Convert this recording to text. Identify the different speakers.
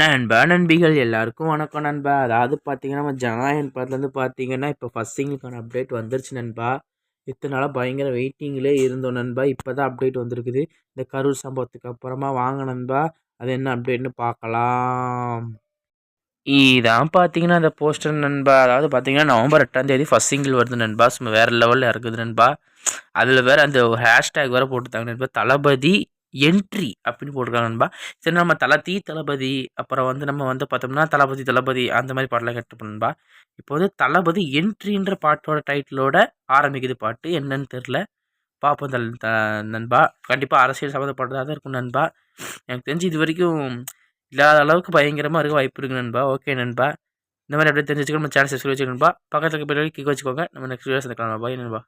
Speaker 1: நண்பா நண்பிகள் எல்லாருக்கும் வணக்கம் நண்பா. அதாவது பார்த்தீங்கன்னா நம்ம ஜனநாயகன் படத்துலேருந்து பார்த்தீங்கன்னா இப்போ ஃபஸ்ட் சிங்கிளுக்கான அப்டேட் வந்துருச்சு நண்பா. இத்தனை நாளாக பயங்கர வெயிட்டிங்லேயே இருந்தோம் நண்பா. இப்போ தான் அப்டேட் வந்திருக்குது. இந்த கரூர் சம்பவத்துக்கு அப்புறமா வாங்க நண்பா, அது என்ன அப்டேட்னு பார்க்கலாம். இதான் பார்த்தீங்கன்னா அந்த போஸ்டர் நண்பா. அதாவது பார்த்தீங்கன்னா நவம்பர் 8 ஃபஸ்ட் சிங்கிள் வருது நண்பா. சும்மா வேறு லெவலில் இருக்குது நண்பா. அதில் வேறு அந்த ஹேஷ்டேக் வேறு போட்டுட்டாங்க நண்பா, தளபதி என்ட்ரி அப்படின்னு போட்டிருக்காங்க நண்பா. சரி, நம்ம தளபதி, அப்புறம் வந்து நம்ம வந்து பார்த்தோம்னா தளபதி அந்த மாதிரி பாட்டெலாம் கேட்டுருப்போம் நண்பா. இப்போ வந்து தளபதி என்ட்ரின்ற பாட்டோட டைட்டிலோட ஆரம்பிக்குது பாட்டு. என்னன்னு தெரில, பார்ப்போம் நண்பா. கண்டிப்பாக அரசியல் சம்மந்தப்பட்டதாக தான் இருக்கும் நண்பா. எனக்கு தெரிஞ்சு இது வரைக்கும் இல்லாத அளவுக்கு பயங்கரமாக இருக்க வாய்ப்பு இருக்குது நண்பா. ஓகே நண்பா, இந்த மாதிரி அப்படியே தெரிஞ்சு வச்சுக்கோ. நம்ம சேனல் சப்ஸ்கிரைப் வச்சுக்கோ நண்பா. பக்கத்துக்கு பின்னாடி கிளிக் வச்சுக்கோங்க. நம்ம நெக்ஸ்ட் வீடியோ சந்திக்கலாம். பாய் நண்பா.